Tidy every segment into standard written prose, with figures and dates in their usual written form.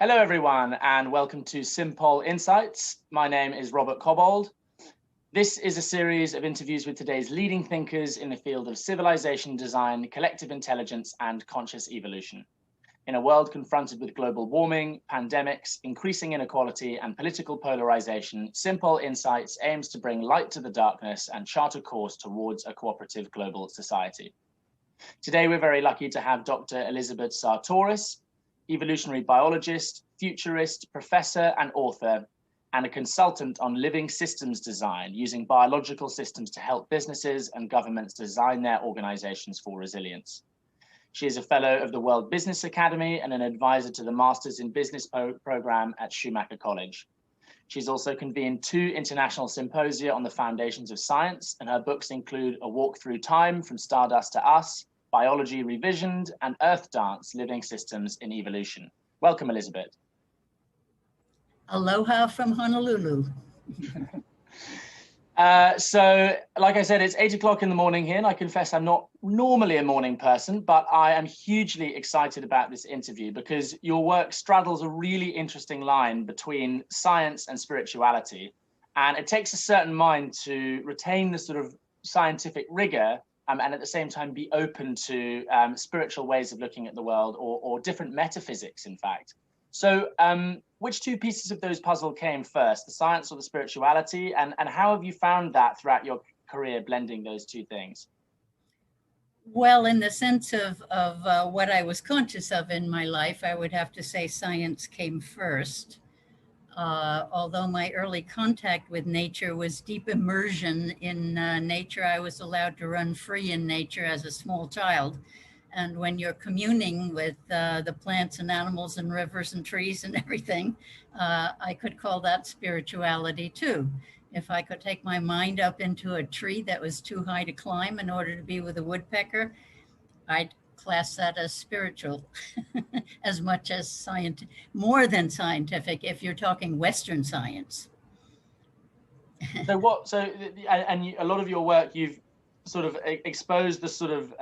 Hello, everyone, and welcome to Simpol Insights. My name is Robert Cobbold. This is a series of interviews with today's leading thinkers in the field of civilization design, collective intelligence, and conscious evolution. In a world confronted with global warming, pandemics, increasing inequality, and political polarization, Simpol Insights aims to bring light to the darkness and chart a course towards a cooperative global society. Today, we're very lucky to have Dr. Elisabet Sahtouris, evolutionary biologist, futurist, professor and author, and a consultant on living systems design, using biological systems to help businesses and governments design their organizations for resilience. She is a fellow of the World Business Academy and an advisor to the Masters in Business program at Schumacher College. She's also convened 2 international symposia on the foundations of science, and her books include A Walk Through Time, From Stardust to Us, Biology Revisioned, and Earth Dance, Living Systems in Evolution. Welcome, Elisabet. Aloha from Honolulu. So, like I said, it's 8 o'clock in the morning here, and I confess I'm not normally a morning person, but I am hugely excited about this interview because your work straddles a really interesting line between science and spirituality. And it takes a certain mind to retain the sort of scientific rigor and at the same time be open to spiritual ways of looking at the world or different metaphysics, in fact. So which 2 pieces of those puzzle came first, the science or the spirituality? And how have you found that throughout your career, blending those 2 things? Well, in the sense of what I was conscious of in my life, I would have to say science came first. Although my early contact with nature was deep immersion in nature, I was allowed to run free in nature as a small child. And when you're communing with the plants and animals and rivers and trees and everything, I could call that spirituality too. If I could take my mind up into a tree that was too high to climb in order to be with a woodpecker, I'd class that as spiritual as much as scientific, more than scientific if you're talking Western science. A lot of your work, you've sort of exposed the sort of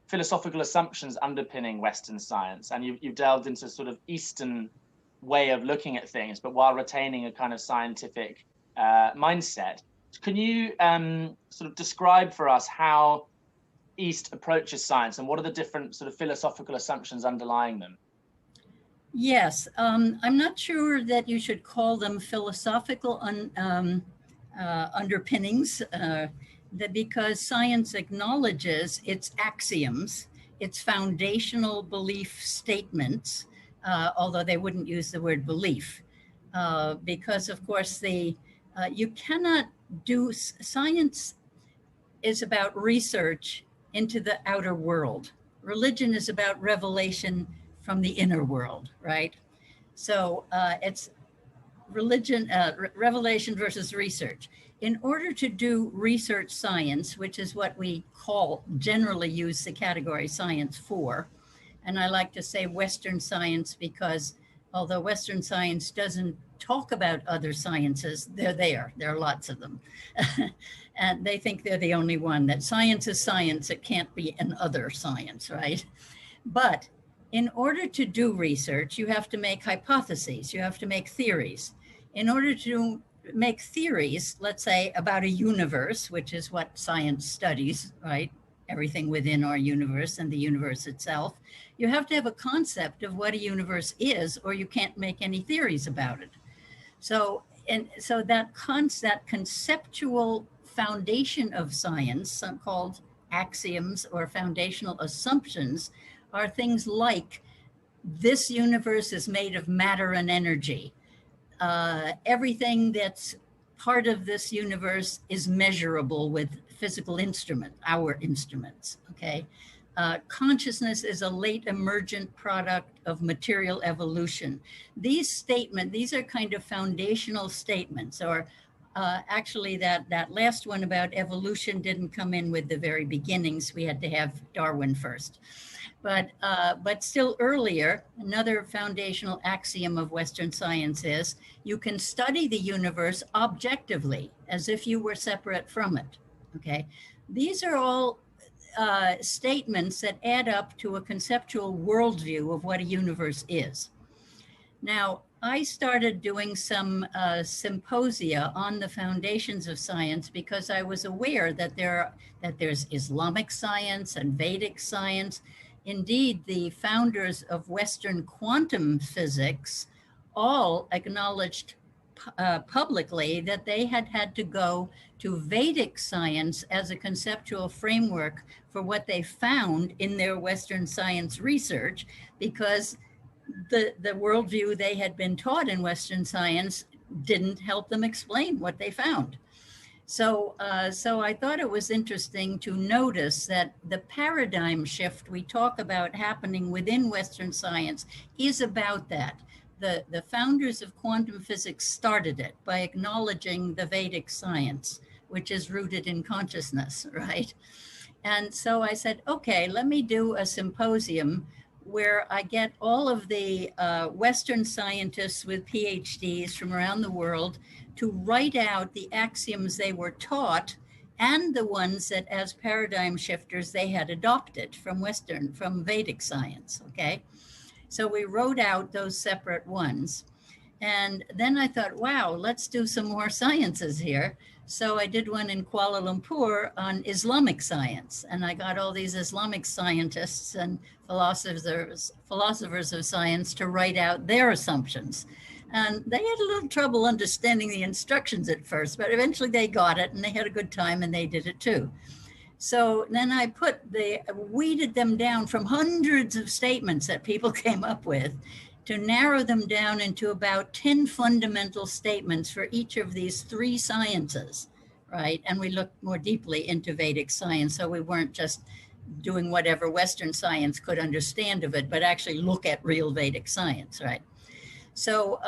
philosophical assumptions underpinning Western science, and you've delved into sort of Eastern way of looking at things, but while retaining a kind of scientific mindset. Can you sort of describe for us how East approaches science and what are the different sort of philosophical assumptions underlying them? Yes, I'm not sure that you should call them philosophical underpinnings, because science acknowledges its axioms, its foundational belief statements, although they wouldn't use the word belief, because of course you cannot do science is about research into the outer world. Religion is about revelation from the inner world, right? So it's religion, revelation versus research. In order to do research science, which is what we generally use the category science for, and I like to say Western science because although Western science doesn't talk about other sciences, they're there. There are lots of them. And they think they're the only one, that science is science. It can't be an other science, right? But in order to do research, you have to make hypotheses. You have to make theories. In order to make theories, let's say about a universe, which is what science studies, right? Everything within our universe and the universe itself, you have to have a concept of what a universe is, or you can't make any theories about it. So that conceptual foundation of science, called axioms or foundational assumptions, are things like this universe is made of matter and energy. Everything that's part of this universe is measurable with physical our instruments, okay? Consciousness is a late emergent product of material evolution. These are kind of foundational statements, or actually that last one about evolution didn't come in with the very beginnings. We had to have Darwin first. But still earlier, another foundational axiom of Western science is you can study the universe objectively as if you were separate from it, okay? These are all statements that add up to a conceptual worldview of what a universe is. Now, I started doing some symposia on the foundations of science because I was aware that there's Islamic science and Vedic science. Indeed, the founders of Western quantum physics all acknowledged publicly that they had had to go to Vedic science as a conceptual framework for what they found in their Western science research, because the worldview they had been taught in Western science didn't help them explain what they found. So I thought it was interesting to notice that the paradigm shift we talk about happening within Western science is about that. The founders of quantum physics started it by acknowledging the Vedic science, which is rooted in consciousness, right? And so I said, okay, let me do a symposium where I get all of the Western scientists with PhDs from around the world to write out the axioms they were taught and the ones that as paradigm shifters they had adopted from Vedic science, okay? So we wrote out those separate ones. And then I thought, wow, let's do some more sciences here. So I did one in Kuala Lumpur on Islamic science. And I got all these Islamic scientists and philosophers of science to write out their assumptions. And they had a little trouble understanding the instructions at first, but eventually they got it and they had a good time and they did it too. So then I weeded them down from hundreds of statements that people came up with to narrow them down into about 10 fundamental statements for each of these three sciences, right? And we looked more deeply into Vedic science, so we weren't just doing whatever Western science could understand of it, but actually look at real Vedic science, right? So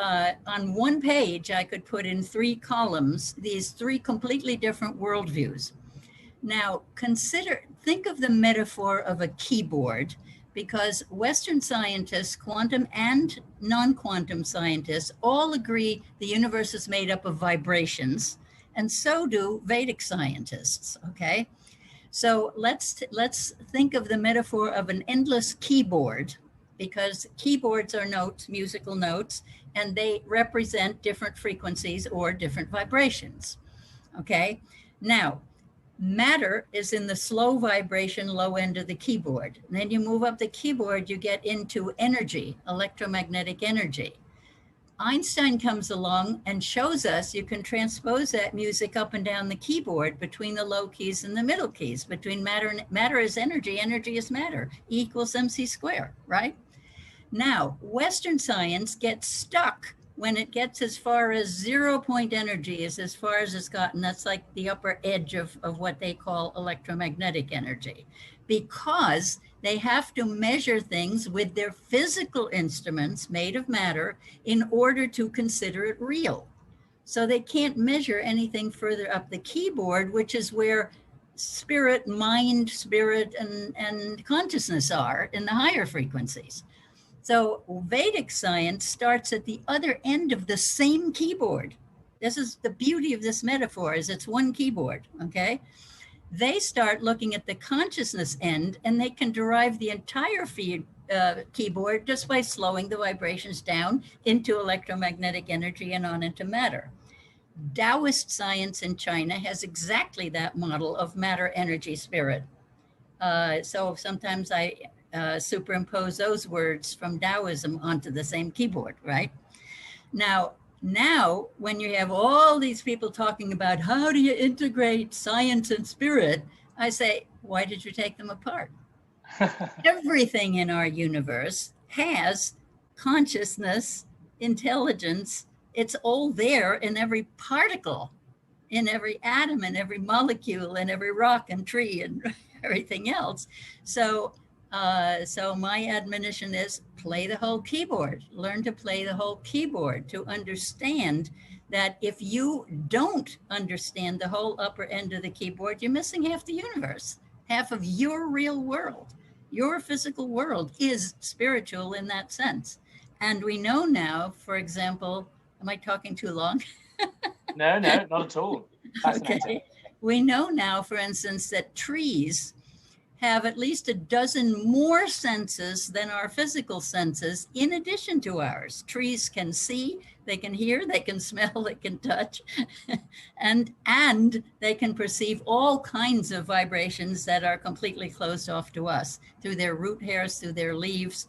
on one page, I could put in 3 columns these 3 completely different worldviews. Now, think of the metaphor of a keyboard, because Western scientists, quantum and non-quantum scientists, all agree the universe is made up of vibrations, and so do Vedic scientists, okay? So let's think of the metaphor of an endless keyboard, because keyboards are notes, musical notes, and they represent different frequencies or different vibrations, okay? Now, matter is in the slow vibration, low end of the keyboard. And then you move up the keyboard, you get into energy, electromagnetic energy. Einstein comes along and shows us you can transpose that music up and down the keyboard between the low keys and the middle keys, between matter is energy, energy is matter, E equals mc squared, right? Now, Western science gets stuck when it gets as far as 0 point energy is as far as it's gotten. That's like the upper edge of what they call electromagnetic energy, because they have to measure things with their physical instruments made of matter in order to consider it real. So they can't measure anything further up the keyboard, which is where spirit, mind, spirit, and consciousness are in the higher frequencies. So Vedic science starts at the other end of the same keyboard. This is the beauty of this metaphor, is it's one keyboard, okay? They start looking at the consciousness end, and they can derive the entire keyboard just by slowing the vibrations down into electromagnetic energy and on into matter. Taoist science in China has exactly that model of matter, energy, spirit. So sometimes I superimpose those words from Taoism onto the same keyboard, right? Now, when you have all these people talking about how do you integrate science and spirit, I say, why did you take them apart? Everything in our universe has consciousness, intelligence. It's all there in every particle, in every atom, in every molecule, in every rock and tree and everything else. So my admonition is play the whole keyboard, learn to play the whole keyboard, to understand that if you don't understand the whole upper end of the keyboard, you're missing half the universe, half of your real world. Your physical world is spiritual in that sense. And we know now, for example, am I talking too long? No, not at all. Fascinating. Okay. We know now, for instance, that trees have at least a dozen more senses than our physical senses in addition to ours. Trees can see, they can hear, they can smell, they can touch, and they can perceive all kinds of vibrations that are completely closed off to us through their root hairs, through their leaves.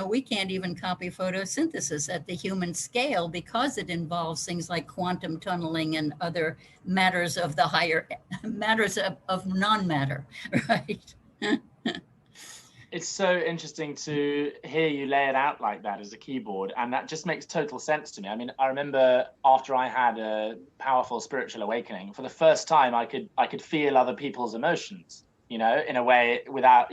We can't even copy photosynthesis at the human scale because it involves things like quantum tunneling and other matters of the higher matters of non-matter, right? It's so interesting to hear you lay it out like that as a keyboard, and that just makes total sense to me. I mean, I remember after I had a powerful spiritual awakening, for the first time, I could feel other people's emotions, in a way without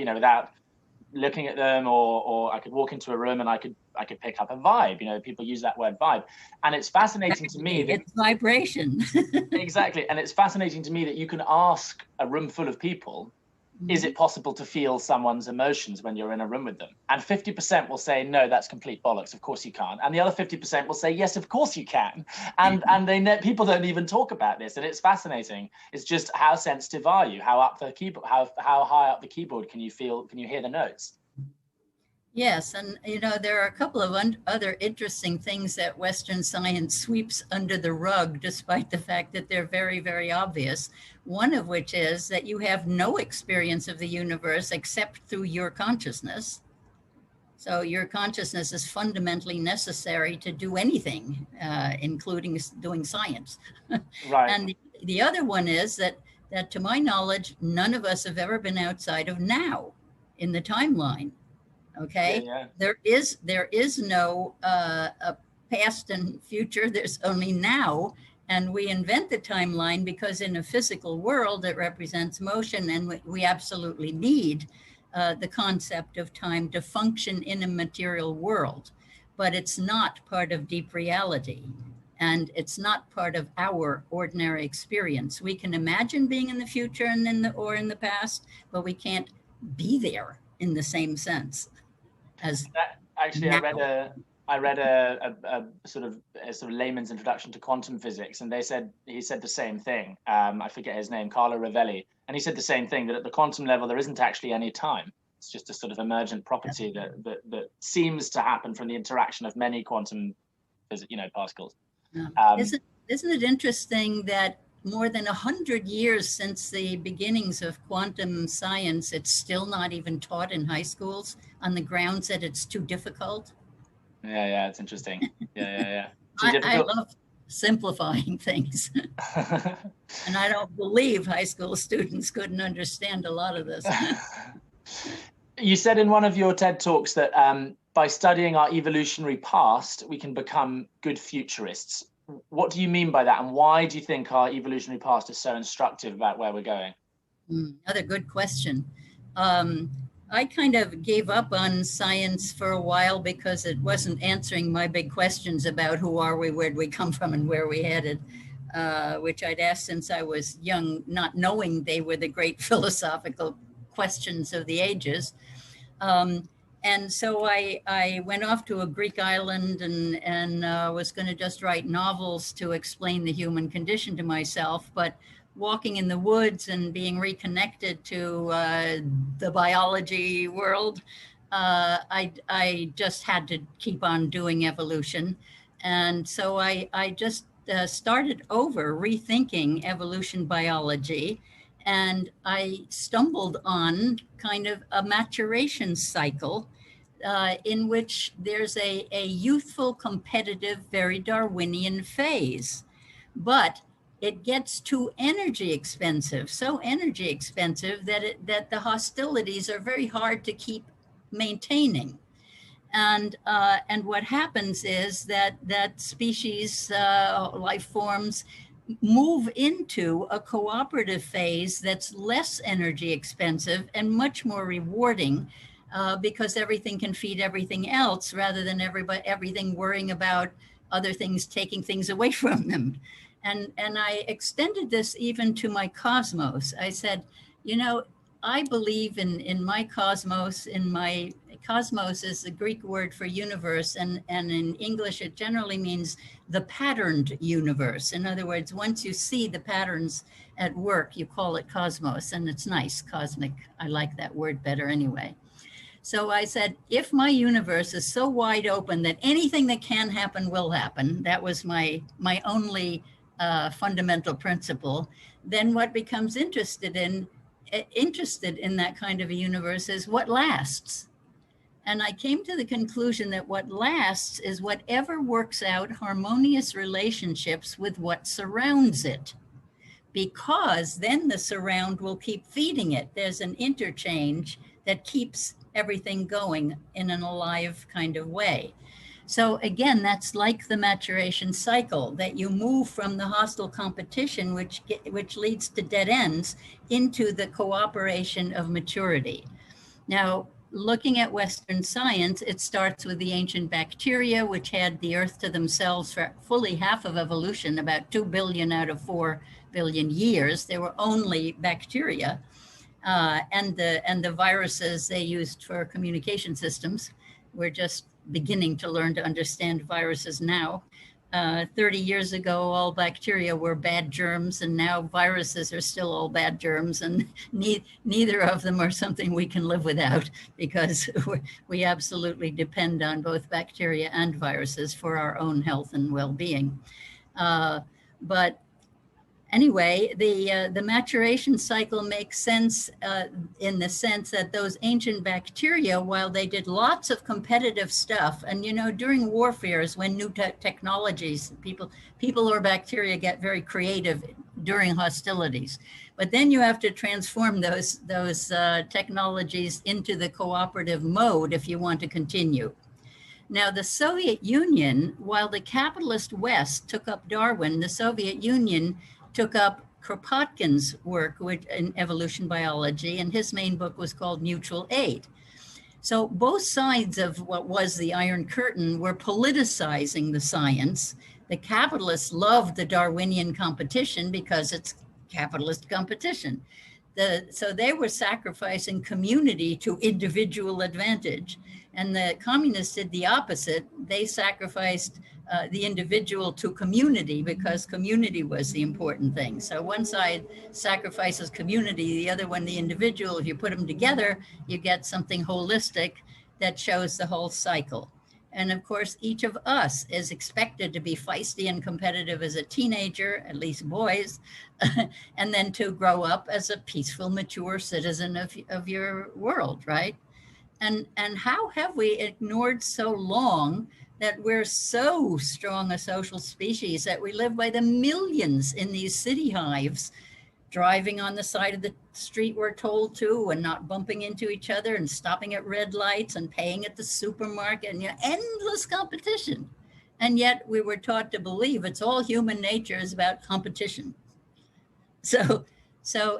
looking at them, or I could walk into a room and I could pick up a vibe. People use that word vibe, and it's fascinating to me that it's vibration. Exactly, and it's fascinating to me that you can ask a room full of people, is it possible to feel someone's emotions when you're in a room with them? And 50% will say, no, that's complete bollocks. Of course you can't. And the other 50% will say, yes, of course you can. And people don't even talk about this. And it's fascinating. It's just, how sensitive are you? How up the keyboard? How high up the keyboard can you feel? Can you hear the notes? Yes, and there are a couple of other interesting things that Western science sweeps under the rug, despite the fact that they're very, very obvious. One of which is that you have no experience of the universe except through your consciousness. So your consciousness is fundamentally necessary to do anything, including doing science. Right. And the other one is that to my knowledge, none of us have ever been outside of now in the timeline. Okay. Yeah. There is no past and future. There's only now. And we invent the timeline because in a physical world, it represents motion. And we absolutely need the concept of time to function in a material world. But it's not part of deep reality. And it's not part of our ordinary experience. We can imagine being in the future and in the past, but we can't be there in the same sense. Actually, now. I read a sort of layman's introduction to quantum physics, and he said the same thing. I forget his name, Carlo Rovelli, and he said the same thing, that at the quantum level there isn't actually any time. It's just a sort of emergent property that seems to happen from the interaction of many quantum, particles. Isn't it interesting that more than 100 years since the beginnings of quantum science, it's still not even taught in high schools on the grounds that it's too difficult? Yeah, it's interesting. Yeah. I love simplifying things. And I don't believe high school students couldn't understand a lot of this. You said in one of your TED Talks that by studying our evolutionary past, we can become good futurists. What do you mean by that? And why do you think our evolutionary past is so instructive about where we're going? Another good question. I kind of gave up on science for a while because it wasn't answering my big questions about who are we, where do we come from, and where we headed, which I'd asked since I was young, not knowing they were the great philosophical questions of the ages. And so I went off to a Greek island and was going to just write novels to explain the human condition to myself. But walking in the woods and being reconnected to the biology world, I just had to keep on doing evolution. And so I just started over rethinking evolution biology. And I stumbled on kind of a maturation cycle in which there's a youthful, competitive, very Darwinian phase. But it gets too energy expensive, so energy expensive that the hostilities are very hard to keep maintaining. And what happens is that species, life forms, move into a cooperative phase that's less energy expensive and much more rewarding because everything can feed everything else rather than everything worrying about other things taking things away from them. And I extended this even to my cosmos. I said, I believe in my cosmos. In my cosmos is the Greek word for universe, and in English it generally means the patterned universe. In other words, once you see the patterns at work, you call it cosmos, and it's nice, cosmic. I like that word better anyway. So I said, if my universe is so wide open that anything that can happen will happen, that was my only fundamental principle, then what becomes interested in that kind of a universe is what lasts. And I came to the conclusion that what lasts is whatever works out harmonious relationships with what surrounds it, because then the surround will keep feeding it. There's an interchange that keeps everything going in an alive kind of way. So again, that's like the maturation cycle, that you move from the hostile competition, which leads to dead ends, into the cooperation of maturity. Now, looking at Western science, it starts with the ancient bacteria, which had the earth to themselves for fully half of evolution, about 2 billion out of 4 billion years. They were only bacteria. And the viruses they used for communication systems. We're just beginning to learn to understand viruses now. 30 years ago, all bacteria were bad germs, and now viruses are still all bad germs, and neither of them are something we can live without, because we absolutely depend on both bacteria and viruses for our own health and well-being. But anyway, the maturation cycle makes sense in the sense that those ancient bacteria, while they did lots of competitive stuff, and during warfares, when new technologies, people or bacteria get very creative during hostilities, but then you have to transform those technologies into the cooperative mode if you want to continue. Now, the Soviet Union, while the capitalist West took up Darwin, the Soviet Union took up Kropotkin's work in evolution biology, and his main book was called Mutual Aid. So both sides of what was the Iron Curtain were politicizing the science. The capitalists loved the Darwinian competition because it's capitalist competition. So they were sacrificing community to individual advantage. And the communists did the opposite. They sacrificed the individual to community, because community was the important thing. So one side sacrifices community, the other one the individual. If you put them together, you get something holistic that shows the whole cycle. And of course, each of us is expected to be feisty and competitive as a teenager, at least boys, and then to grow up as a peaceful, mature citizen of your world, right? And how have we ignored so long that we're so strong a social species that we live by the millions in these city hives, driving on the side of the street we're told to, and not bumping into each other, and stopping at red lights, and paying at the supermarket, and endless competition. And yet we were taught to believe it's all human nature is about competition. So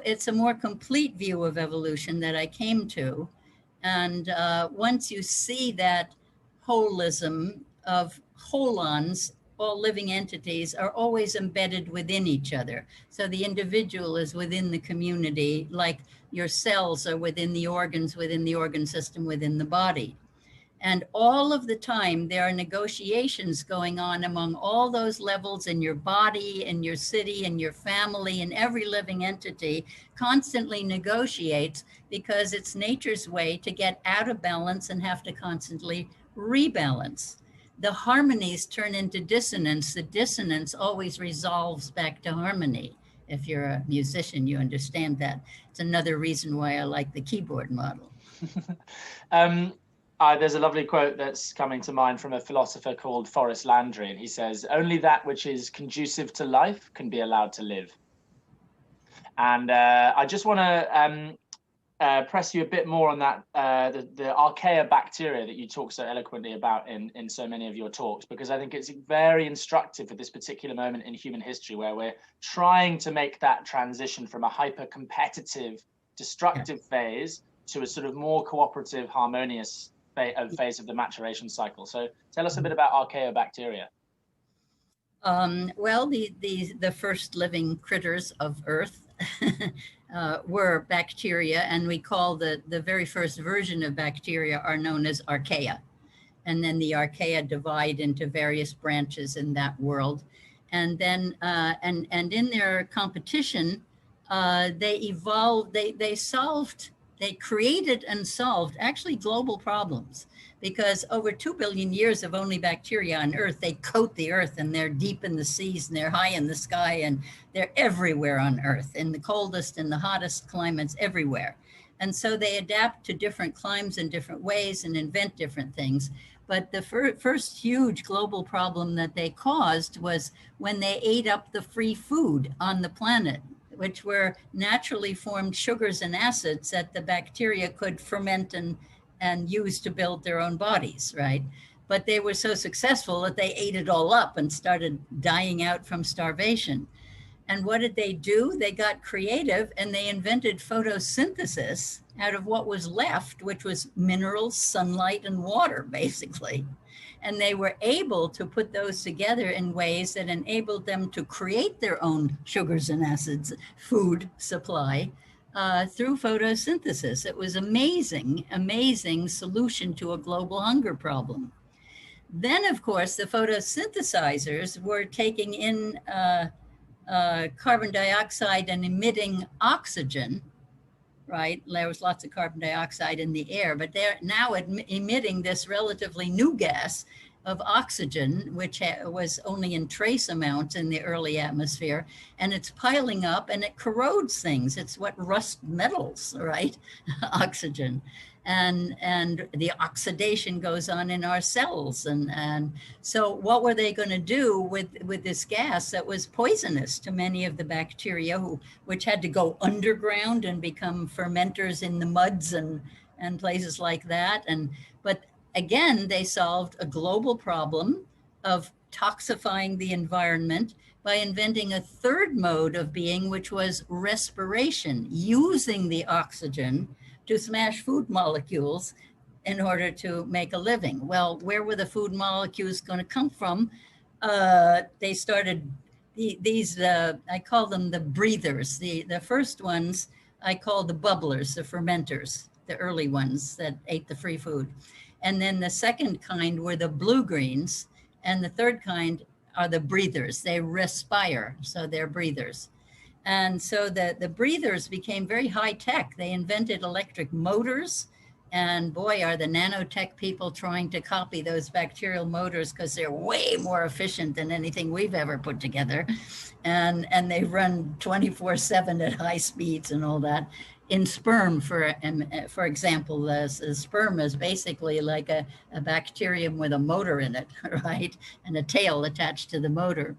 it's a more complete view of evolution that I came to. And once you see that holism of holons, all living entities are always embedded within each other. So the individual is within the community, like your cells are within the organ system, within the body. And all of the time, there are negotiations going on among all those levels in your body, in your city, in your family, and every living entity constantly negotiates, because it's nature's way to get out of balance and have to constantly rebalance. The harmonies turn into dissonance. The dissonance always resolves back to harmony. If you're a musician, you understand that. It's another reason why I like the keyboard model. There's a lovely quote that's coming to mind from a philosopher called Forrest Landry, and he says, "Only that which is conducive to life can be allowed to live." And I just want to press you a bit more on that, the Archaea bacteria that you talk so eloquently about in so many of your talks, because I think it's very instructive for this particular moment in human history, where we're trying to make that transition from a hyper-competitive, destructive phase to a sort of more cooperative, harmonious phase of the maturation cycle. So tell us a bit about Archaea bacteria. Well, the first living critters of Earth, were bacteria, and we call the very first version of bacteria are known as Archaea. And then the Archaea divide into various branches in that world. And then, and in their competition, they evolved, they created and solved actually global problems, because over 2 billion years of only bacteria on Earth, they coat the Earth, and they're deep in the seas, and they're high in the sky, and they're everywhere on Earth, in the coldest and the hottest climates everywhere. And so they adapt to different climes in different ways and invent different things. But the first huge global problem that they caused was when they ate up the free food on the planet, which were naturally formed sugars and acids that the bacteria could ferment and use to build their own bodies, right? But they were so successful that they ate it all up and started dying out from starvation. And what did they do? They got creative, and they invented photosynthesis out of what was left, which was minerals, sunlight, and water, basically. And they were able to put those together in ways that enabled them to create their own sugars and acids, food supply, through photosynthesis. It was amazing, amazing solution to a global hunger problem. Then, of course, the photosynthesizers were taking in carbon dioxide and emitting oxygen, right? There was lots of carbon dioxide in the air, but they're now emitting this relatively new gas of oxygen, which was only in trace amounts in the early atmosphere, and it's piling up and it corrodes things. It's what rusts metals, right? Oxygen. And the oxidation goes on in our cells. And so what were they going to do with this gas that was poisonous to many of the bacteria, which had to go underground and become fermenters in the muds and places like that? But again, they solved a global problem of toxifying the environment by inventing a third mode of being, which was respiration, using the oxygen to smash food molecules in order to make a living. Well, where were the food molecules going to come from? They started these, I call them the breathers. The first ones I call the bubblers, the fermenters, the early ones that ate the free food. And then the second kind were the blue-greens, and the third kind are the breathers. They respire, so they're breathers. And so the breathers became very high tech. They invented electric motors, and boy, are the nanotech people trying to copy those bacterial motors, because they're way more efficient than anything we've ever put together. And they run 24/7 at high speeds and all that. In sperm, for example, the sperm is basically like a bacterium with a motor in it, right? And a tail attached to the motor.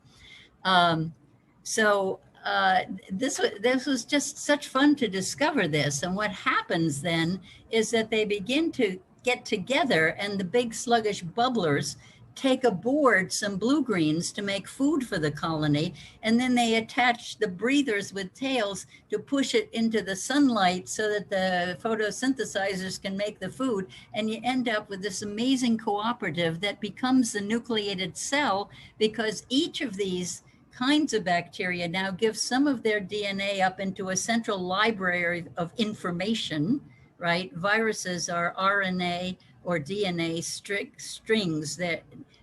This was just such fun to discover this. And what happens then is that they begin to get together, and the big sluggish bubblers take aboard some blue-greens to make food for the colony. And then they attach the breathers with tails to push it into the sunlight so that the photosynthesizers can make the food. And you end up with this amazing cooperative that becomes the nucleated cell, because each of these kinds of bacteria now give some of their DNA up into a central library of information, right? Viruses are RNA or DNA strings.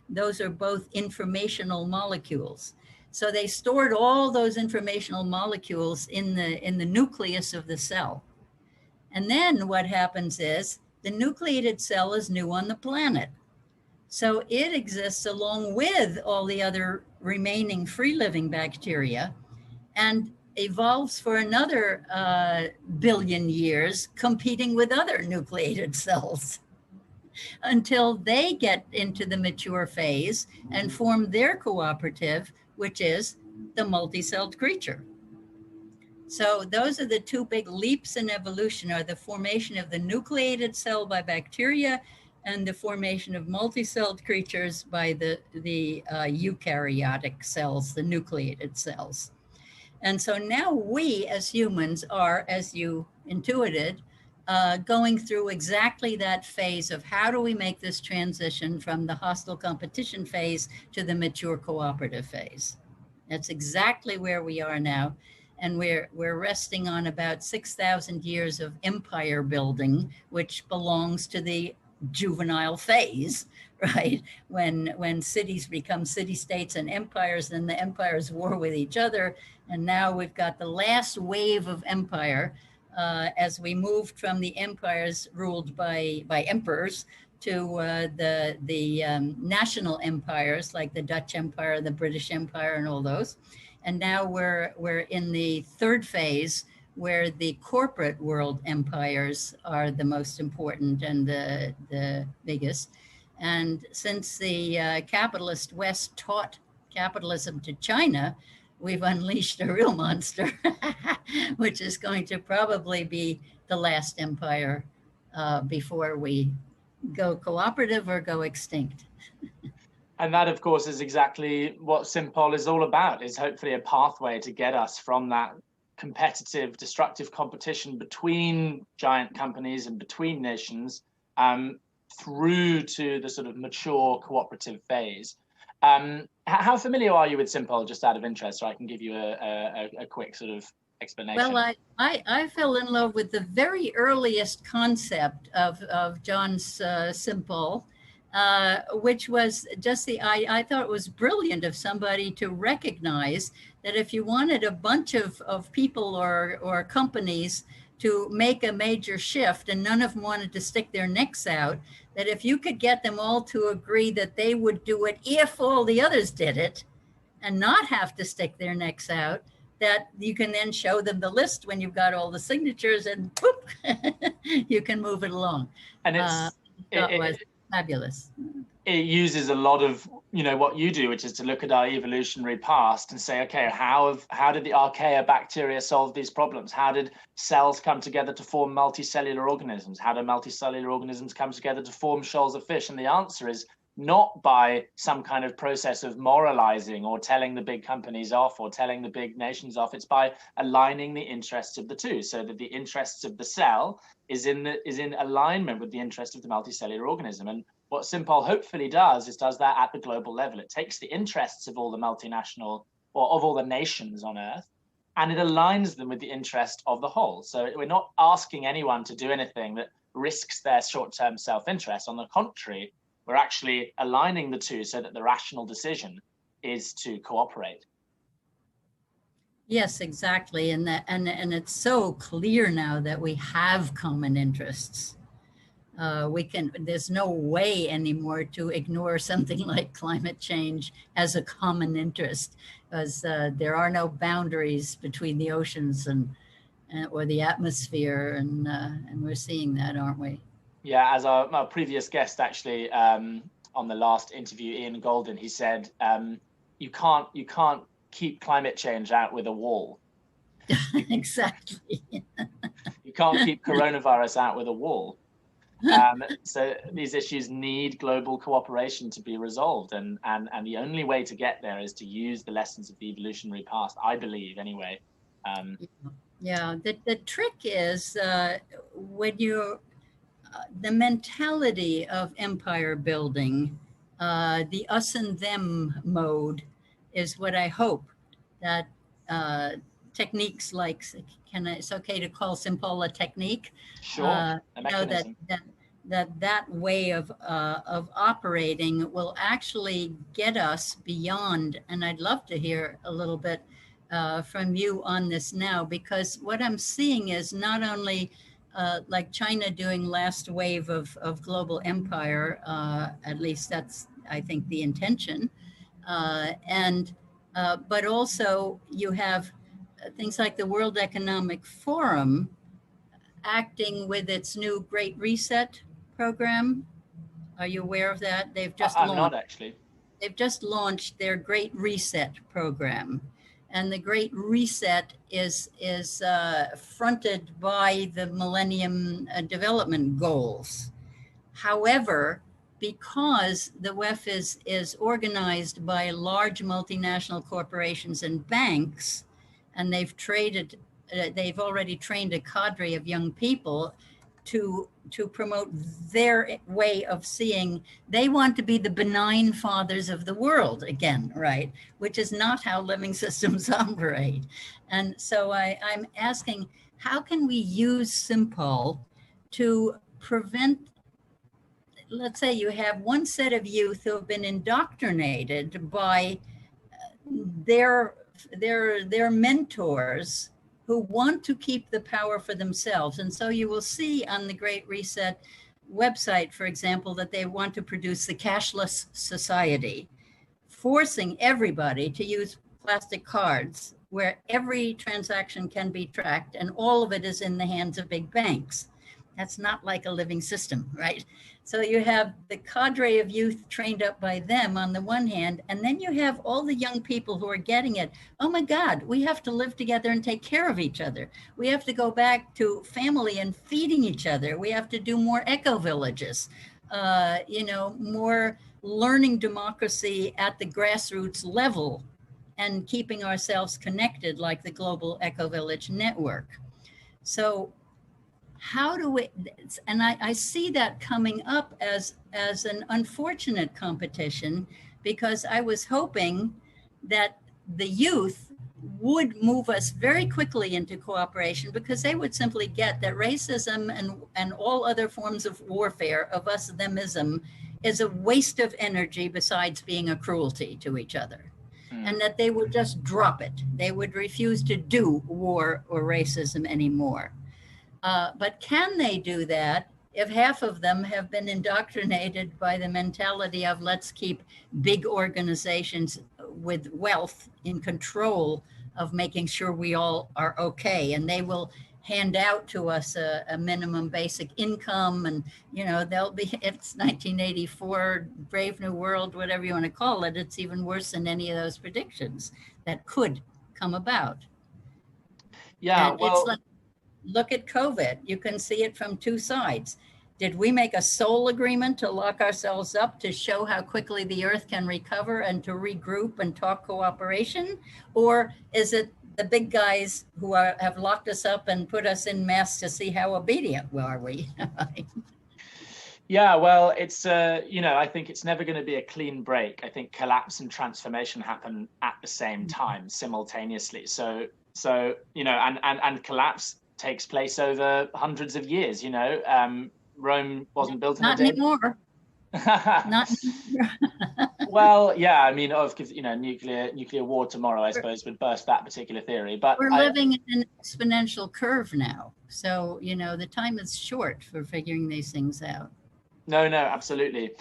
Those are both informational molecules. So they stored all those informational molecules in the nucleus of the cell. And then what happens is the nucleated cell is new on the planet. So it exists along with all the other remaining free-living bacteria, and evolves for another billion years, competing with other nucleated cells until they get into the mature phase and form their cooperative, which is the multicelled creature. So those are the two big leaps in evolution, are the formation of the nucleated cell by bacteria and the formation of multicelled creatures by the eukaryotic cells, the nucleated cells. And so now we as humans are, as you intuited, going through exactly that phase of how do we make this transition from the hostile competition phase to the mature cooperative phase. That's exactly where we are now. and we're resting on about 6,000 years of empire building, which belongs to the juvenile phase, right? When cities become city-states and empires, then the empires war with each other, and now we've got the last wave of empire as we moved from the empires ruled by emperors to the national empires like the Dutch Empire, the British Empire, and all those. And now we're in the third phase where the corporate world empires are the most important and the biggest. And since the capitalist West taught capitalism to China, we've unleashed a real monster, which is going to probably be the last empire before we go cooperative or go extinct. And that, of course, is exactly what SimPol is all about, is hopefully a pathway to get us from that competitive, destructive competition between giant companies and between nations through to the sort of mature cooperative phase. How familiar are you with SimPol, just out of interest, so I can give you a quick sort of explanation? Well, I fell in love with the very earliest concept of John's SimPol, which was just I thought it was brilliant of somebody to recognize that if you wanted a bunch of people or companies to make a major shift and none of them wanted to stick their necks out, that if you could get them all to agree that they would do it if all the others did it and not have to stick their necks out, that you can then show them the list when you've got all the signatures and whoop, you can move it along. And it was fabulous. It uses a lot of, what you do, which is to look at our evolutionary past and say, okay, how did the Archaea bacteria solve these problems? How did cells come together to form multicellular organisms? How do multicellular organisms come together to form shoals of fish? And the answer is not by some kind of process of moralizing or telling the big companies off or telling the big nations off. It's by aligning the interests of the two, so that the interests of the cell is in alignment with the interest of the multicellular organism. And what SimPol hopefully does that at the global level. It takes the interests of all the multinational, or of all the nations on Earth, and it aligns them with the interest of the whole. So we're not asking anyone to do anything that risks their short-term self-interest. On the contrary, we're actually aligning the two so that the rational decision is to cooperate. Yes, exactly. And it's so clear now that we have common interests. There's no way anymore to ignore something like climate change as a common interest, because there are no boundaries between the oceans or the atmosphere, and we're seeing that, aren't we? Yeah, as our previous guest actually on the last interview, Ian Golden, he said, you can't keep climate change out with a wall. Exactly. You can't keep coronavirus out with a wall. So these issues need global cooperation to be resolved, and the only way to get there is to use the lessons of the evolutionary past, I believe, anyway. Yeah, the trick is when you the mentality of empire building, the us and them mode, is what I hope that techniques like, it's okay to call SimPol a technique. Sure. That way of operating will actually get us beyond. And I'd love to hear a little bit from you on this now, because what I'm seeing is not only like China doing last wave of global empire, at least that's, I think, the intention. But also you have things like the World Economic Forum acting with its new Great Reset program. Are you aware of that? I'm not actually. They've just launched their Great Reset program. And the Great Reset is fronted by the Millennium Development Goals. However, because the WEF is organized by large multinational corporations and banks, and they've already trained a cadre of young people to promote their way of seeing. They want to be the benign fathers of the world again, right? Which is not how living systems operate. And so I'm asking, how can we use Simple to prevent, let's say you have one set of youth who have been indoctrinated by their mentors who want to keep the power for themselves. And so you will see on the Great Reset website, for example, that they want to produce the cashless society, forcing everybody to use plastic cards where every transaction can be tracked and all of it is in the hands of big banks. That's not like a living system, right? So you have the cadre of youth trained up by them on the one hand, and then you have all the young people who are getting it. Oh my God, we have to live together and take care of each other. We have to go back to family and feeding each other. We have to do more eco villages, more learning democracy at the grassroots level and keeping ourselves connected like the Global Eco Village Network. So how do we, and I see that coming up as an unfortunate competition, because I was hoping that the youth would move us very quickly into cooperation, because they would simply get that racism and all other forms of warfare, of us themism, is a waste of energy besides being a cruelty to each other. And that they would just drop it. They would refuse to do war or racism anymore. But can they do that if half of them have been indoctrinated by the mentality of let's keep big organizations with wealth in control of making sure we all are okay, and they will hand out to us a minimum basic income, and they'll be, it's 1984, Brave New World, whatever you want to call it, it's even worse than any of those predictions that could come about. Yeah, and well, it's like, look at COVID. You can see it from two sides. Did we make a soul agreement to lock ourselves up to show how quickly the earth can recover and to regroup and talk cooperation? Or is it the big guys who have locked us up and put us in masks to see how obedient are we? Yeah, well, it's, I think it's never going to be a clean break. I think collapse and transformation happen at the same time, simultaneously. So and collapse takes place over hundreds of years. Rome wasn't built in a day. Not anymore. Not anymore. Well, yeah, I mean, nuclear war tomorrow, I suppose, would burst that particular theory. But we're living in an exponential curve now, so the time is short for figuring these things out. No, absolutely.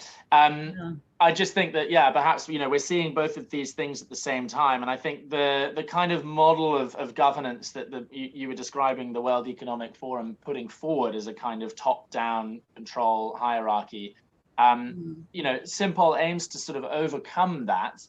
I just think that, perhaps, we're seeing both of these things at the same time. And I think the kind of model of governance that you were describing, the World Economic Forum putting forward as a kind of top-down control hierarchy, Simple aims to sort of overcome that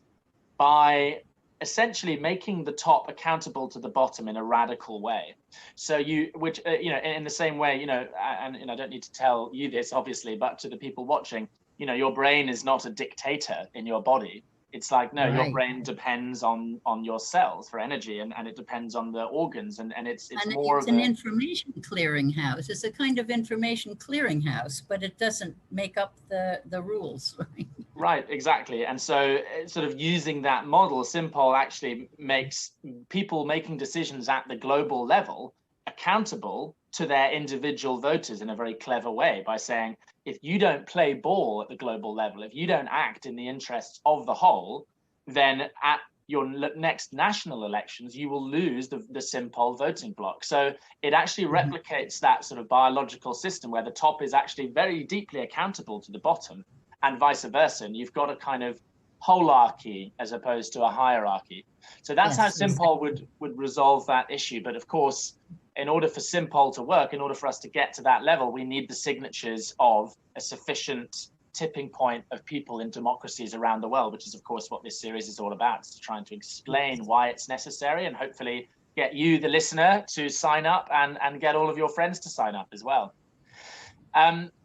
by essentially making the top accountable to the bottom in a radical way. So in the same way, and I don't need to tell you this, obviously, but to the people watching, your brain is not a dictator in your body. It's like, no, right. Your brain depends on your cells for energy, and it depends on the organs, and it's more of an information clearinghouse. It's a kind of information clearinghouse, but it doesn't make up the rules. Right? Right, exactly. And so sort of using that model, Simple actually makes people making decisions at the global level accountable to their individual voters in a very clever way, by saying, if you don't play ball at the global level, if you don't act in the interests of the whole, then at your next national elections, you will lose the Simple voting bloc. So it actually replicates that sort of biological system where the top is actually very deeply accountable to the bottom, and vice versa. And you've got a kind of holarchy as opposed to a hierarchy. So that's how Simple would resolve that issue. But of course, in order for Simple to work, in order for us to get to that level, we need the signatures of a sufficient tipping point of people in democracies around the world, which is, of course, what this series is all about. It's trying to explain why it's necessary and hopefully get you, the listener, to sign up and get all of your friends to sign up as well.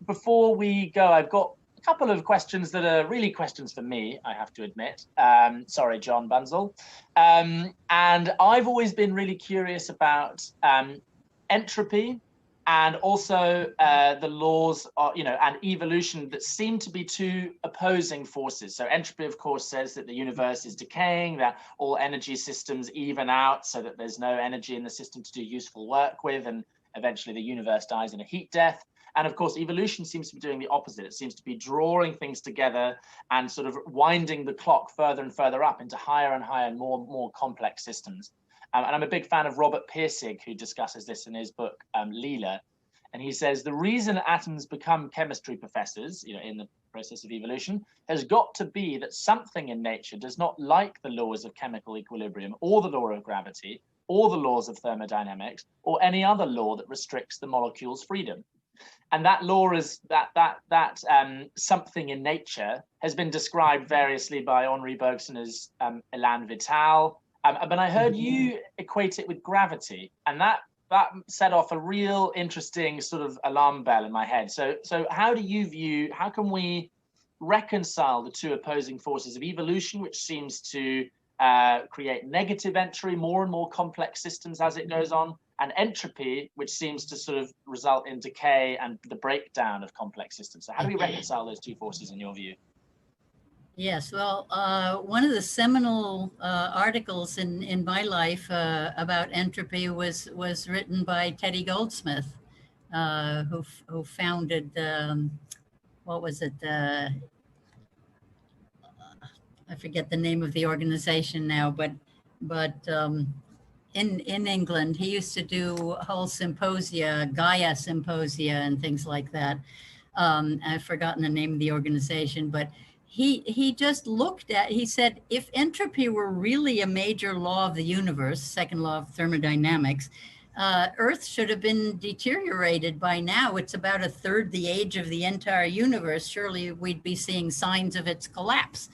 Before we go, I've got a couple of questions that are really questions for me, I have to admit. Sorry, John Bunzel. And I've always been really curious about entropy and also the laws are, and evolution that seem to be two opposing forces. So entropy, of course, says that the universe is decaying, that all energy systems even out so that there's no energy in the system to do useful work with, and eventually the universe dies in a heat death. And of course, evolution seems to be doing the opposite. It seems to be drawing things together and sort of winding the clock further and further up into higher and higher and more complex systems. And I'm a big fan of Robert Pirsig, who discusses this in his book, Leela. And he says, the reason atoms become chemistry professors, in the process of evolution, has got to be that something in nature does not like the laws of chemical equilibrium or the law of gravity or the laws of thermodynamics or any other law that restricts the molecule's freedom. And that law is that something in nature has been described variously by Henri Bergson as élan vital. But I heard you equate it with gravity, and that set off a real interesting sort of alarm bell in my head. So how can we reconcile the two opposing forces of evolution, which seems to create negative entry, more and more complex systems as it goes on, and entropy, which seems to sort of result in decay and the breakdown of complex systems? So how do we reconcile those two forces in your view? Yes, well, one of the seminal articles in my life about entropy was written by Teddy Goldsmith, who founded, what was it? I forget the name of the organization now, but in England, he used to do whole symposia, Gaia symposia, and things like that. I've forgotten the name of the organization, but he just looked at, he said, if entropy were really a major law of the universe, second law of thermodynamics, Earth should have been deteriorated by now. It's about a third the age of the entire universe. Surely we'd be seeing signs of its collapse.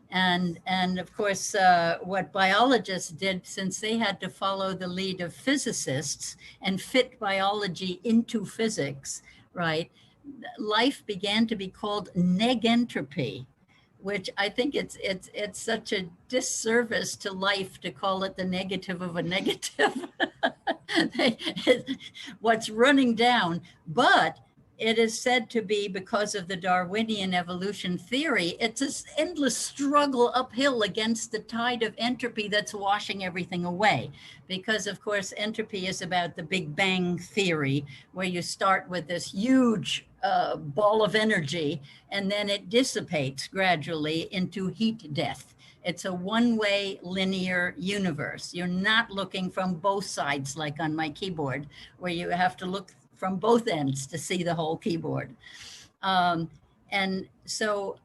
And of course, what biologists did, since they had to follow the lead of physicists and fit biology into physics, right? Life began to be called negentropy, which I think it's such a disservice to life to call it the negative of a negative. What's running down, but it is said to be, because of the Darwinian evolution theory, it's this endless struggle uphill against the tide of entropy that's washing everything away. Because of course, entropy is about the Big Bang theory, where you start with this huge ball of energy, and then it dissipates gradually into heat death. It's a one-way linear universe. You're not looking from both sides, like on my keyboard, where you have to look from both ends to see the whole keyboard. And so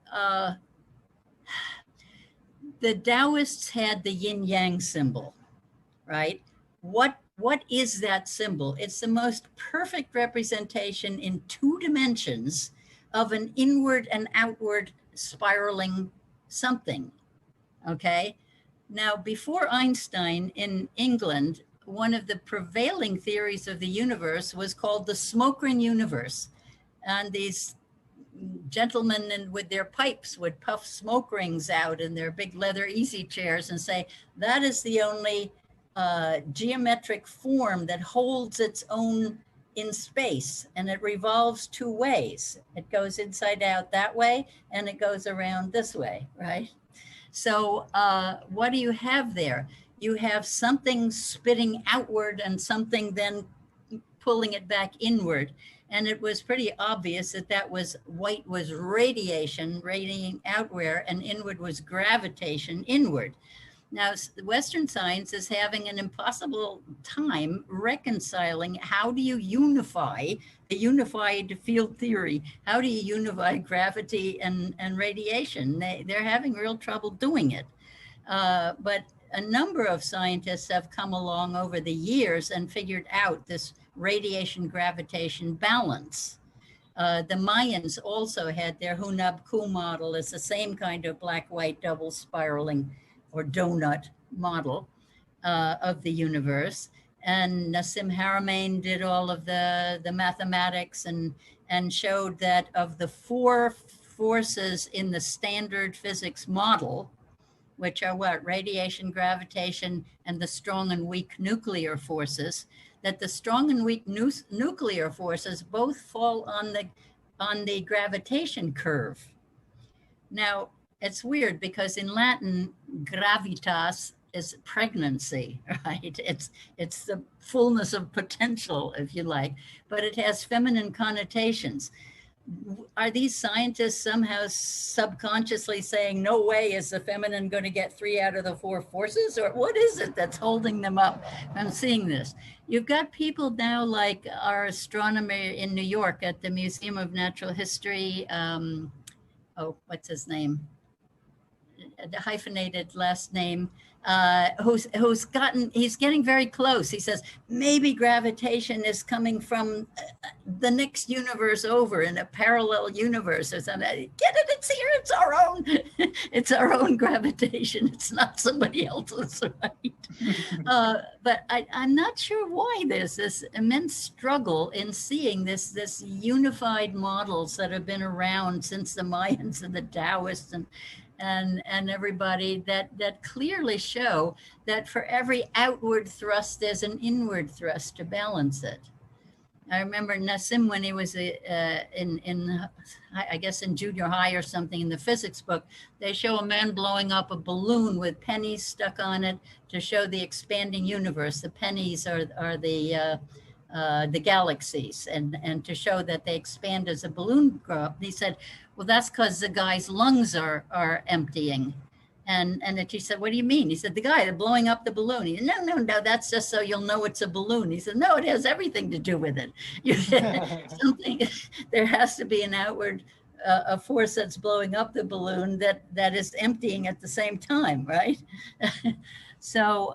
the Taoists had the yin-yang symbol, right? What is that symbol? It's the most perfect representation in 2 dimensions of an inward and outward spiraling something, okay? Now, before Einstein in England, one of the prevailing theories of the universe was called the smoke ring universe. And these gentlemen with their pipes would puff smoke rings out in their big leather easy chairs and say, that is the only geometric form that holds its own in space, and it revolves 2 ways. It goes inside out that way, and it goes around this way, right? So what do you have there? You have something spitting outward and something then pulling it back inward. And it was pretty obvious that white was radiation, radiating outward, and inward was gravitation inward. Now, Western science is having an impossible time reconciling how do you unify the unified field theory? How do you unify gravity and radiation? They're having real trouble doing it. But a number of scientists have come along over the years and figured out this radiation gravitation balance. The Mayans also had their Hunab-Ku model. It's the same kind of black-white double spiraling or donut model of the universe. And Nassim Haramein did all of the mathematics and showed that of the 4 forces in the standard physics model, which are what? Radiation, gravitation, and the strong and weak nuclear forces, that the strong and weak nuclear forces both fall on the gravitation curve. Now, it's weird because in Latin, gravitas is pregnancy, right? It's the fullness of potential, if you like, but it has feminine connotations. Are these scientists somehow subconsciously saying, no way is the feminine going to get 3 out of the 4 forces? Or what is it that's holding them up? I'm seeing this. You've got people now like our astronomer in New York at the Museum of Natural History. What's his name? The hyphenated last name, he's getting very close. He says, maybe gravitation is coming from the next universe over in a parallel universe or something. Get it? It's here. It's our own. It's our own gravitation. It's not somebody else's, right? But I'm not sure why there's this immense struggle in seeing this unified models that have been around since the Mayans and the Taoists and everybody that clearly show that for every outward thrust, there's an inward thrust to balance it. I remember Nassim, when he was I guess in junior high or something, in the physics book, they show a man blowing up a balloon with pennies stuck on it to show the expanding universe. The pennies are the galaxies, and to show that they expand as a balloon grows up. He said, well, that's because the guy's lungs are emptying. And she said, what do you mean? He said, the guy blowing up the balloon. He said, no, that's just so you'll know it's a balloon. He said, no, it has everything to do with it. Something, there has to be an outward a force that's blowing up the balloon that is emptying at the same time, right? So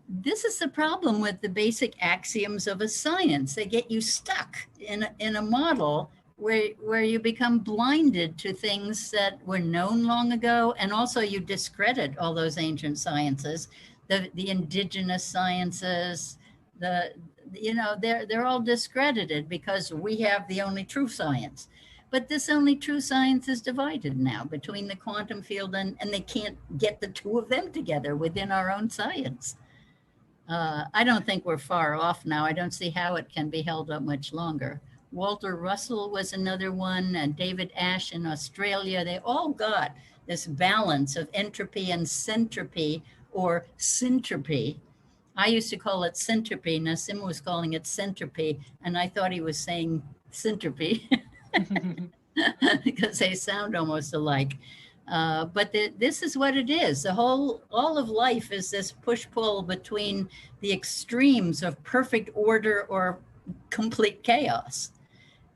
this is the problem with the basic axioms of a science. They get you stuck in a model where you become blinded to things that were known long ago, and also you discredit all those ancient sciences, the indigenous sciences, they're all discredited because we have the only true science. But this only true science is divided now between the quantum field and they can't get the two of them together within our own science. I don't think we're far off now. I don't see how it can be held up much longer. Walter Russell was another one, and David Ash in Australia. They all got this balance of entropy and centropy, or syntropy. I used to call it syntropy. Nassim was calling it centropy, and I thought he was saying syntropy because they sound almost alike. But this is what it is. All of life is this push-pull between the extremes of perfect order or complete chaos.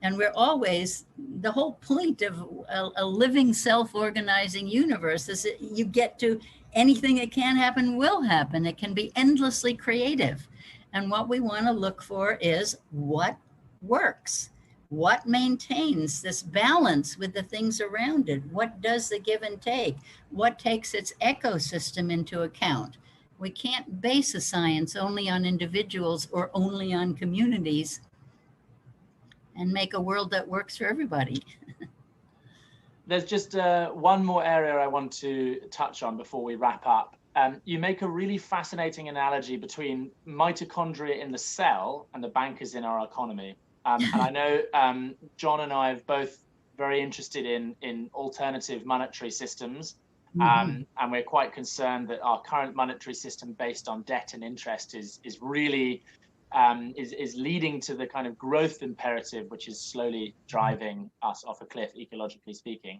And we're always, the whole point of a living, self-organizing universe is that you get to anything that can happen will happen. It can be endlessly creative. And what we want to look for is what works. What maintains this balance with the things around it? What does the give and take? What takes its ecosystem into account? We can't base a science only on individuals or only on communities and make a world that works for everybody. There's just one more area I want to touch on before we wrap up. You make a really fascinating analogy between mitochondria in the cell and the bankers in our economy. And I know John and I are both very interested in alternative monetary systems. And we're quite concerned that our current monetary system based on debt and interest is really is leading to the kind of growth imperative, which is slowly driving us off a cliff, ecologically speaking.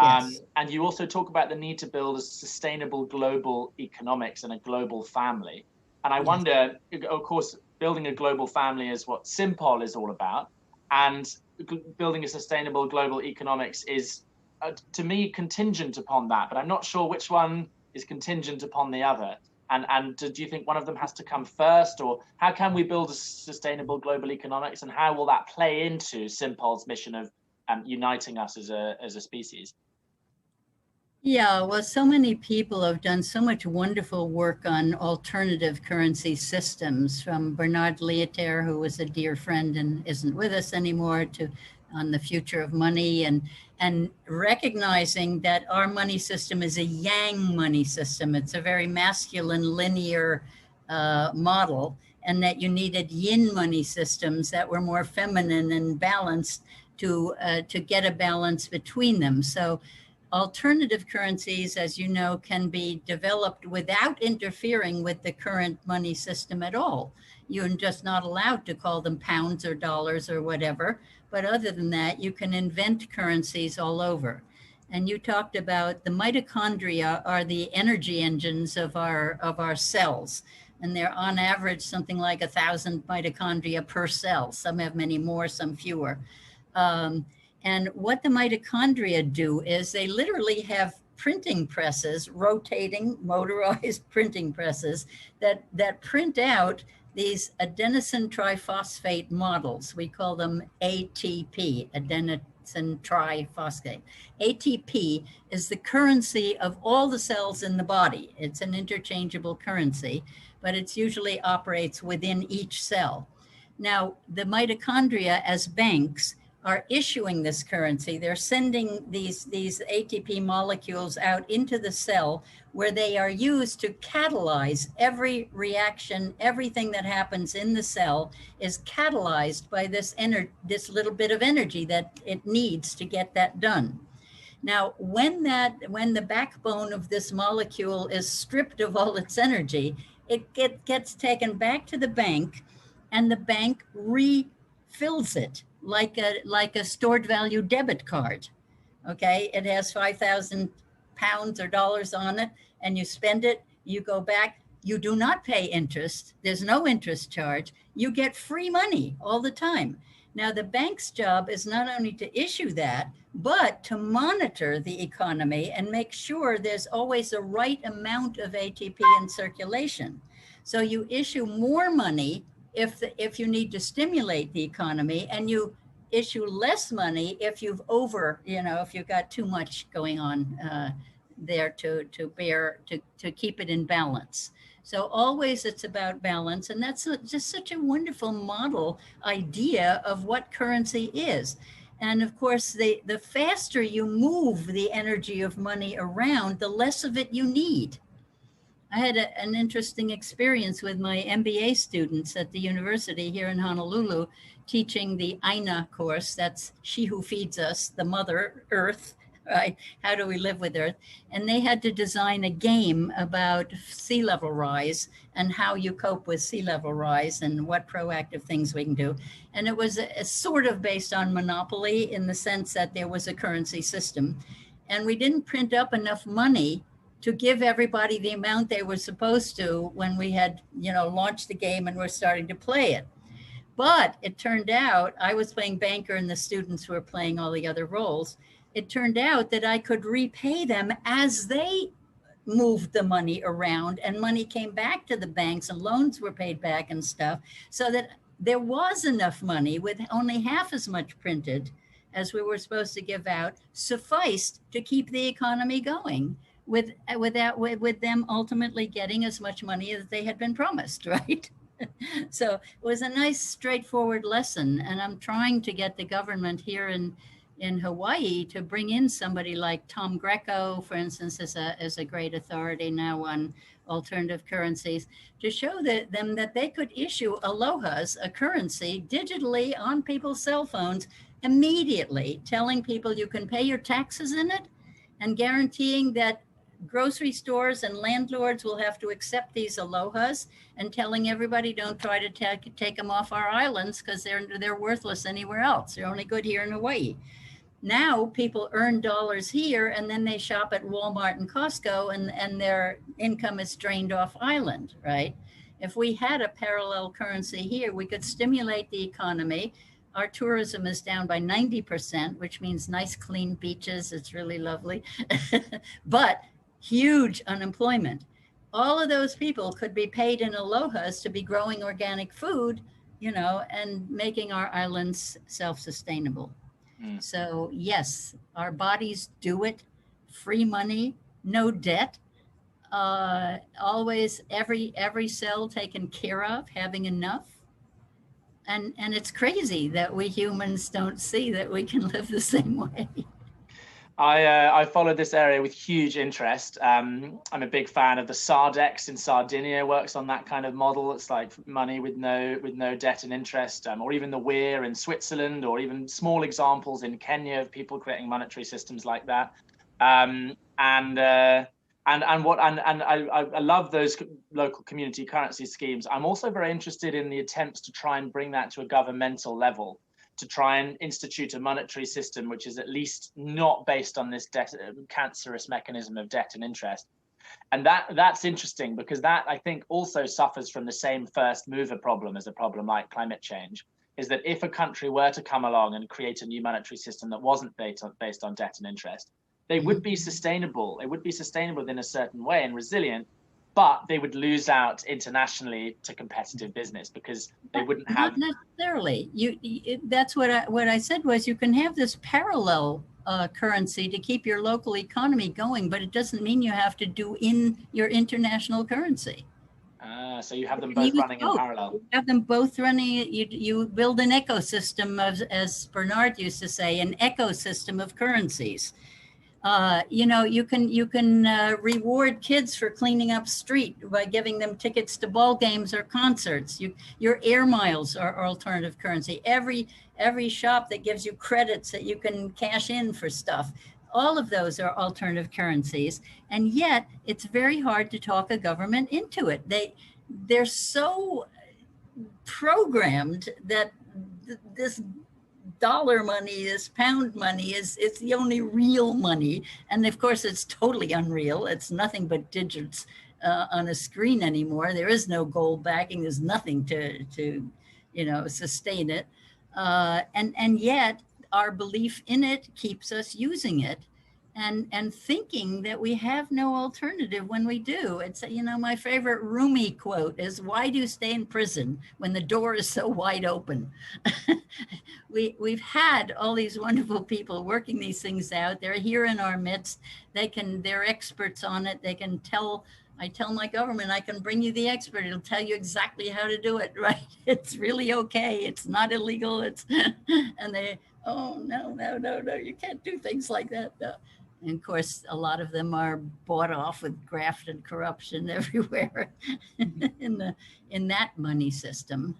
Yes. And you also talk about the need to build a sustainable global economics and a global family. And I wonder, of course, building a global family is what SimPol is all about. And building a sustainable global economics is, to me, contingent upon that. But I'm not sure which one is contingent upon the other. And do you think one of them has to come first? Or how can we build a sustainable global economics? And how will that play into SimPol's mission of uniting us as a species? Yeah, well, so many people have done so much wonderful work on alternative currency systems, from Bernard Lietaer, who was a dear friend and isn't with us anymore, to on the future of money, and recognizing that our money system is a yang money system. It's a very masculine, linear model, and that you needed yin money systems that were more feminine and balanced to get a balance between them. So alternative currencies, as you know, can be developed without interfering with the current money system at all. You're just not allowed to call them pounds or dollars or whatever. But other than that, you can invent currencies all over. And you talked about the mitochondria are the energy engines of our cells. And they're on average something like 1,000 mitochondria per cell. Some have many more, some fewer. And what the mitochondria do is they literally have printing presses, rotating motorized printing presses that print out these adenosine triphosphate models. We call them ATP, adenosine triphosphate. ATP is the currency of all the cells in the body. It's an interchangeable currency, but it usually operates within each cell. Now, the mitochondria as banks are issuing this currency. They're sending these ATP molecules out into the cell where they are used to catalyze every reaction. Everything that happens in the cell is catalyzed by this little bit of energy that it needs to get that done. Now, when the backbone of this molecule is stripped of all its energy, it gets taken back to the bank, and the bank refills it like a stored value debit card. Okay, it has 5,000 pounds or dollars on it, and you spend it, you go back, you do not pay interest. There's no interest charge. You get free money all the time. Now, the bank's job is not only to issue that, but to monitor the economy and make sure there's always the right amount of ATP in circulation. So you issue more money if you need to stimulate the economy, and you issue less money if you've if you've got too much going on there to keep it in balance. So always it's about balance, and that's just such a wonderful model idea of what currency is. And of course, the faster you move the energy of money around, the less of it you need. I had an interesting experience with my MBA students at the university here in Honolulu, teaching the Aina course. That's She Who Feeds Us, the Mother Earth, right? How do we live with Earth? And they had to design a game about sea level rise and how you cope with sea level rise and what proactive things we can do. And it was a sort of based on Monopoly in the sense that there was a currency system. And we didn't print up enough money to give everybody the amount they were supposed to when we had, launched the game and we're starting to play it. But it turned out, I was playing banker and the students were playing all the other roles. It turned out that I could repay them as they moved the money around, and money came back to the banks and loans were paid back and stuff, so that there was enough money with only half as much printed as we were supposed to give out, sufficed to keep the economy going, with them ultimately getting as much money as they had been promised, right? So it was a nice, straightforward lesson. And I'm trying to get the government here in Hawaii to bring in somebody like Tom Greco, for instance, as a great authority now on alternative currencies, to show them that they could issue alohas, a currency, digitally on people's cell phones immediately, telling people you can pay your taxes in it, and guaranteeing that grocery stores and landlords will have to accept these alohas, and telling everybody don't try to take them off our islands because they're worthless anywhere else. They're only good here in Hawaii. Now people earn dollars here and then they shop at Walmart and Costco, and their income is drained off island, right? If we had a parallel currency here, we could stimulate the economy. Our tourism is down by 90%, which means nice, clean beaches. It's really lovely, but huge unemployment. All of those people could be paid in alohas to be growing organic food, and making our islands self-sustainable. Mm. So yes, our bodies do it. Free money, no debt. Always every cell taken care of, having enough. And it's crazy that we humans don't see that we can live the same way. I followed this area with huge interest. I'm a big fan of the Sardex in Sardinia, works on that kind of model. It's like money with no debt and interest, or even the Weir in Switzerland, or even small examples in Kenya of people creating monetary systems like that. I love those local community currency schemes. I'm also very interested in the attempts to try and bring that to a governmental level, to try and institute a monetary system which is at least not based on this cancerous mechanism of debt and interest. And that's interesting, because that, I think, also suffers from the same first mover problem as a problem like climate change, is that if a country were to come along and create a new monetary system that wasn't based on debt and interest, they would be sustainable. It would be sustainable in a certain way and resilient, but they would lose out internationally to competitive business, because they wouldn't have. Not necessarily. That's what I said was, you can have this parallel currency to keep your local economy going, but it doesn't mean you have to do in your international currency. So you have them both running in parallel. You have them both running. You build an ecosystem of, as Bernard used to say, an ecosystem of currencies. You can reward kids for cleaning up street by giving them tickets to ball games or concerts. Your air miles are alternative currency. Every shop that gives you credits that you can cash in for stuff. All of those are alternative currencies, and yet it's very hard to talk a government into it. They're so programmed that this dollar money, this pound money it's the only real money. And of course, it's totally unreal. It's nothing but digits on a screen anymore. There is no gold backing. There's nothing to sustain it. And yet our belief in it keeps us using it and thinking that we have no alternative when we do. It's, my favorite Rumi quote is, "Why do you stay in prison when the door is so wide open?" We've had all these wonderful people working these things out. They're here in our midst. They're experts on it. I tell my government, I can bring you the expert. It'll tell you exactly how to do it, right? It's really okay. It's not illegal. And they, "Oh, no, you can't do things like that." No. And of course, a lot of them are bought off with graft and corruption everywhere in that money system.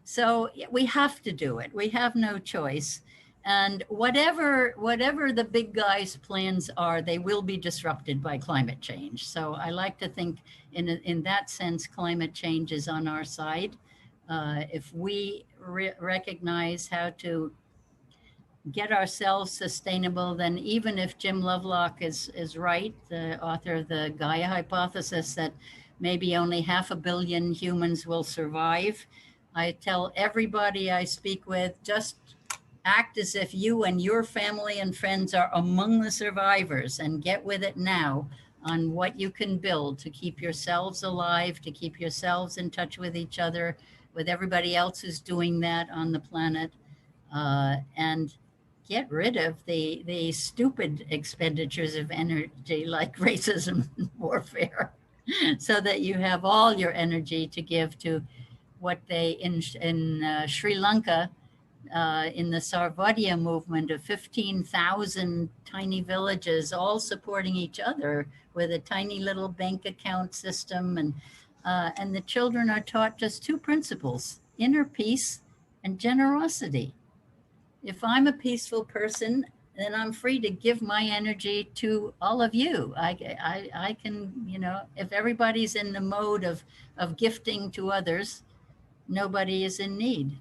So we have to do it. We have no choice. And whatever the big guys' plans are, they will be disrupted by climate change. So I like to think in that sense, climate change is on our side. If we recognize how to get ourselves sustainable, then even if Jim Lovelock is right, the author of the Gaia hypothesis, that maybe only 500 million humans will survive, I tell everybody I speak with, just act as if you and your family and friends are among the survivors, and get with it now on what you can build to keep yourselves alive, to keep yourselves in touch with each other, with everybody else who's doing that on the planet, and get rid of the stupid expenditures of energy like racism and warfare, so that you have all your energy to give to what they in Sri Lanka, in the Sarvadiya movement of 15,000 tiny villages, all supporting each other with a tiny little bank account system. And the children are taught just two principles: inner peace and generosity. If I'm a peaceful person, then I'm free to give my energy to all of you. I can, if everybody's in the mode of gifting to others, nobody is in need.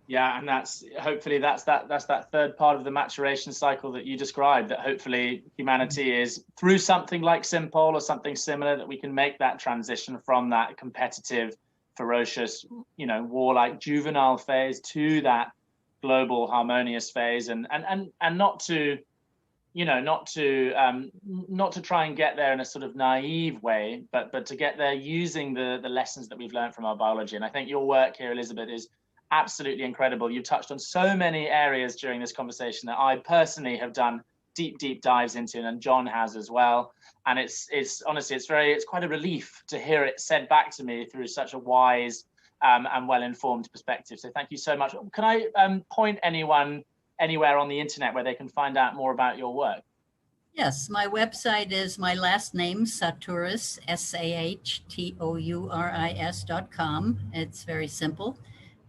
Yeah, and that's that third part of the maturation cycle that you described, that hopefully humanity is, through something like Simpol or something similar, that we can make that transition from that competitive, ferocious, warlike, juvenile phase to that global harmonious phase, and not to try and get there in a sort of naive way, but to get there using the lessons that we've learned from our biology. And I think your work here, Elisabet, is absolutely incredible. You touched on so many areas during this conversation that I personally have done deep dives into, and John has as well. And it's honestly, it's quite a relief to hear it said back to me through such a wise and well-informed perspective. So thank you so much. Can I point anyone anywhere on the internet where they can find out more about your work? Yes, my website is my last name, Sahtouris, Sahtouris.com. It's very simple.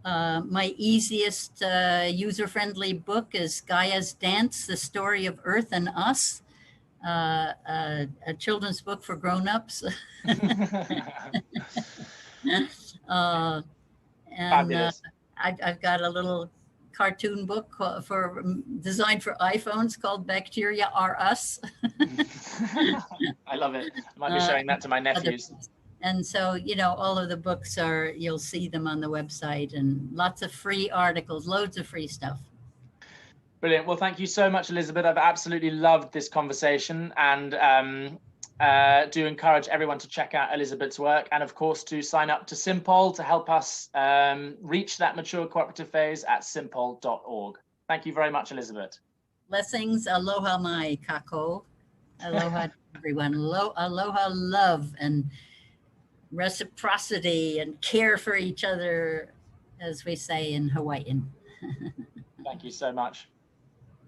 My easiest user-friendly book is Gaia's Dance, The Story of Earth and Us, a children's book for grown-ups. Fabulous. I've got a little cartoon book designed for iPhones called Bacteria Are Us. I love it. I might be showing that to my nephews. And so, you know, all of the books you'll see them on the website, and lots of free articles, loads of free stuff. Brilliant. Well, thank you so much, Elisabet. I've absolutely loved this conversation, and do encourage everyone to check out Elisabet's work, and of course to sign up to SimPol to help us reach that mature cooperative phase at simpol.org. Thank you very much, Elisabet. Blessings. Aloha mai kako. Aloha everyone. Aloha love and reciprocity and care for each other, as we say in Hawaiian. Thank you so much.